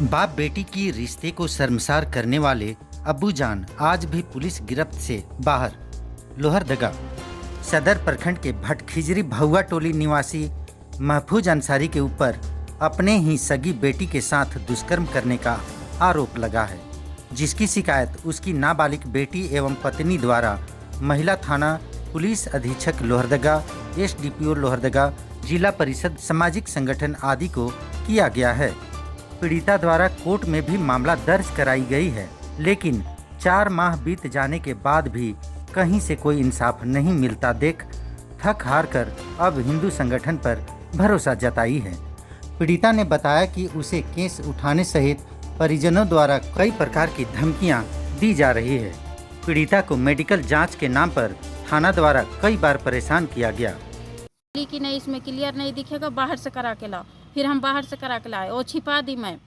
बाप बेटी की रिश्ते को शर्मसार करने वाले अब्बूजान आज भी पुलिस गिरफ्त से बाहर। लोहरदगा सदर प्रखंड के भटखिजरी भहुआ टोली निवासी महफूज अंसारी के ऊपर अपने ही सगी बेटी के साथ दुष्कर्म करने का आरोप लगा है, जिसकी शिकायत उसकी नाबालिग बेटी एवं पत्नी द्वारा महिला थाना पुलिस अधीक्षक लोहरदगा, एसडीपीओ लोहरदगा, जिला परिषद, सामाजिक संगठन आदि को किया गया है। पीड़िता द्वारा कोर्ट में भी मामला दर्ज कराई गई है, लेकिन 4 माह बीत जाने के बाद भी कहीं से कोई इंसाफ नहीं मिलता देख थक हार कर अब हिंदू संगठन पर भरोसा जताई है। पीड़िता ने बताया कि उसे केस उठाने सहित परिजनों द्वारा कई प्रकार की धमकियां दी जा रही है। पीड़िता को मेडिकल जांच के नाम पर थाना द्वारा कई बार परेशान किया गया। कि नहीं, इसमें क्लियर नहीं दिखेगा, बाहर से करा के लाओ। फिर हम बाहर से करा के लाए, वो छिपा दी। मैं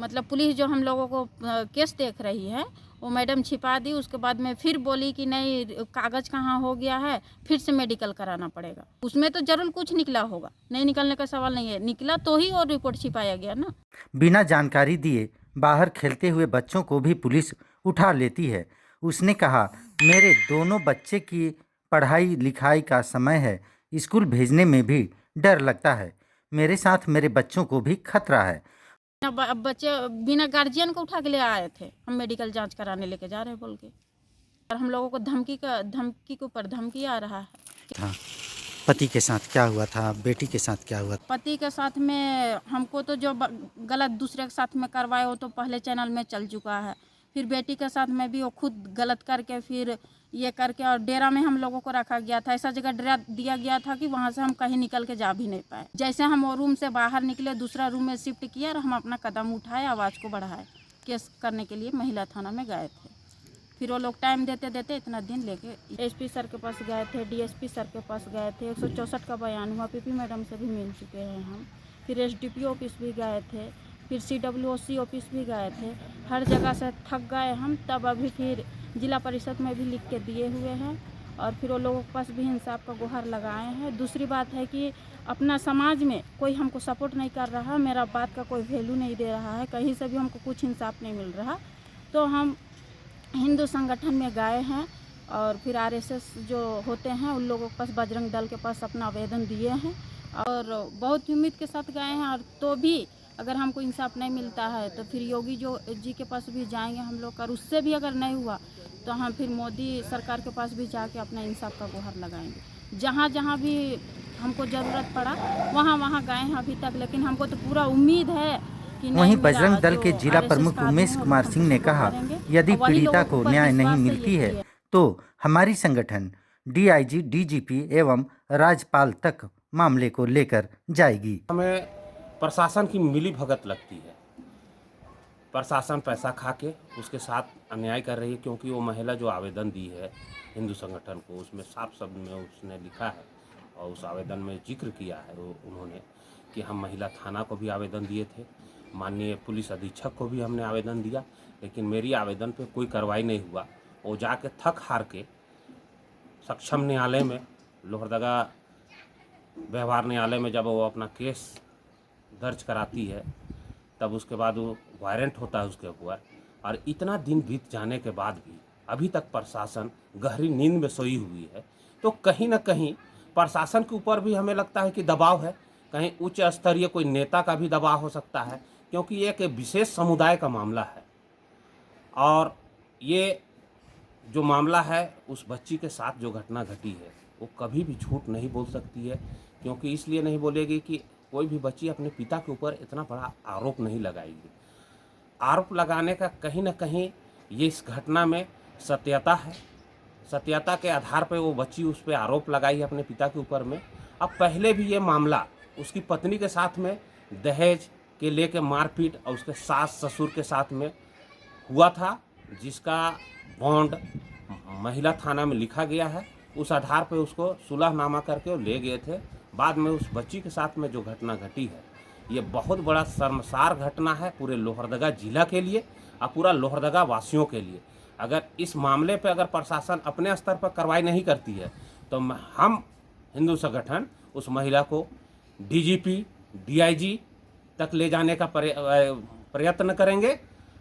मतलब पुलिस जो हम लोगों को केस देख रही है वो मैडम छिपा दी। उसके बाद में फिर बोली कि नहीं, कागज़ कहाँ हो गया है, फिर से मेडिकल कराना पड़ेगा। उसमें तो जरूर कुछ निकला होगा, नहीं निकलने का सवाल नहीं है, निकला तो ही और रिपोर्ट छिपाया गया ना। बिना जानकारी दिए बाहर खेलते हुए बच्चों को भी पुलिस उठा लेती है। उसने कहा, मेरे दोनों बच्चे की पढ़ाई लिखाई का समय है, स्कूल भेजने में भी डर लगता है, मेरे साथ मेरे बच्चों को भी खतरा है। बच्चे बिना गार्जियन को उठा के ले आए थे, हम मेडिकल जांच कराने लेके जा रहे हैं बोल के, और हम लोगों को धमकी के ऊपर धमकी आ रहा है। पति के साथ क्या हुआ था, बेटी के साथ क्या हुआ? पति के साथ में हमको तो जो गलत दूसरे के साथ में करवाए वो तो पहले चैनल में चल चुका है। फिर बेटी के साथ में भी वो खुद गलत करके फिर ये करके, और डेरा में हम लोगों को रखा गया था। ऐसा जगह डेरा दिया गया था कि वहाँ से हम कहीं निकल के जा भी नहीं पाए। जैसे हम वो रूम से बाहर निकले, दूसरा रूम में शिफ्ट किया और हम अपना कदम उठाए, आवाज़ को बढ़ाए, केस करने के लिए महिला थाना में गए थे। फिर वो लोग टाइम देते देते इतना दिन लेके एसपी सर के पास गए थे, डीएसपी सर के पास गए थे, 164 का बयान हुआ, पीपी मैडम से भी मिल चुके हैं हम। फिर एसडीपीओ ऑफिस भी गए थे, फिर सीडब्ल्यूओसी ऑफिस भी गए थे। हर जगह से थक गए हम, तब अभी फिर जिला परिषद में भी लिख के दिए हुए हैं, और फिर वो लोगों के पास भी इंसाफ का गुहार लगाए हैं। दूसरी बात है कि अपना समाज में कोई हमको सपोर्ट नहीं कर रहा, मेरा बात का कोई वैल्यू नहीं दे रहा है, कहीं से भी हमको कुछ इंसाफ नहीं मिल रहा। तो हम हिंदू संगठन में गए हैं, और फिर आरएसएस जो होते हैं उन लोगों के पास, बजरंग दल के पास अपना आवेदन दिए हैं, और बहुत उम्मीद के साथ गए हैं। और तो भी अगर हमको इंसाफ नहीं मिलता है तो फिर योगी जी के पास भी जाएंगे हम लोग, और उससे भी अगर नहीं हुआ तो हम फिर मोदी सरकार के पास भी जाके अपना इंसाफ का गुहार लगाएंगे। जहाँ जहाँ भी हमको ज़रूरत पड़ा वहाँ वहाँ गए हैं अभी तक, लेकिन हमको तो पूरा उम्मीद है। वहीं बजरंग दल के जिला प्रमुख उमेश कुमार सिंह ने कहा, यदि पीड़िता को न्याय नहीं मिलती है तो हमारी संगठन डीआईजी, डीजीपी एवं राज्यपाल तक मामले को लेकर जाएगी। हमें प्रशासन की मिली भगत लगती है। प्रशासन पैसा खा के उसके साथ अन्याय कर रही है, क्योंकि वो महिला जो आवेदन दी है हिंदू संगठन को, उसमें साफ शब्द में उसने लिखा है और उस आवेदन में जिक्र किया है उन्होंने कि हम महिला थाना को भी आवेदन दिए थे, माननीय पुलिस अधीक्षक को भी हमने आवेदन दिया, लेकिन मेरी आवेदन पे कोई कार्रवाई नहीं हुआ। वो जाके थक हार के सक्षम न्यायालय में, लोहरदगा व्यवहार न्यायालय में जब वो अपना केस दर्ज कराती है, तब उसके बाद वो वारंट होता है उसके ऊपर, और इतना दिन बीत जाने के बाद भी अभी तक प्रशासन गहरी नींद में सोई हुई है। तो कहीं ना कहीं प्रशासन के ऊपर भी हमें लगता है कि दबाव है, कहीं उच्च स्तरीय कोई नेता का भी दबाव हो सकता है, क्योंकि ये एक विशेष समुदाय का मामला है। और ये जो मामला है, उस बच्ची के साथ जो घटना घटी है वो कभी भी झूठ नहीं बोल सकती है, क्योंकि इसलिए नहीं बोलेगी कि कोई भी बच्ची अपने पिता के ऊपर इतना बड़ा आरोप नहीं लगाएगी। आरोप लगाने का कहीं ना कहीं ये इस घटना में सत्यता है। सत्यता के आधार पर वो बच्ची उस पर आरोप लगाई है अपने पिता के ऊपर में। अब पहले भी ये मामला उसकी पत्नी के साथ में दहेज के लेके मारपीट और उसके सास ससुर के साथ में हुआ था, जिसका बॉन्ड महिला थाना में लिखा गया है। उस आधार पर उसको सुलहनामा करके वो ले गए थे। बाद में उस बच्ची के साथ में जो घटना घटी है, ये बहुत बड़ा शर्मसार घटना है पूरे लोहरदगा जिला के लिए और पूरा लोहरदगा वासियों के लिए। अगर इस मामले पर अगर प्रशासन अपने स्तर पर कार्रवाई नहीं करती है तो हम हिंदू संगठन उस महिला को डीजीपी, डीआईजी तक ले जाने का प्रयत्न करेंगे।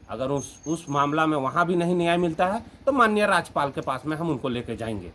अगर उस मामला में वहाँ भी नहीं न्याय मिलता है तो माननीय राज्यपाल के पास में हम उनको लेके जाएंगे।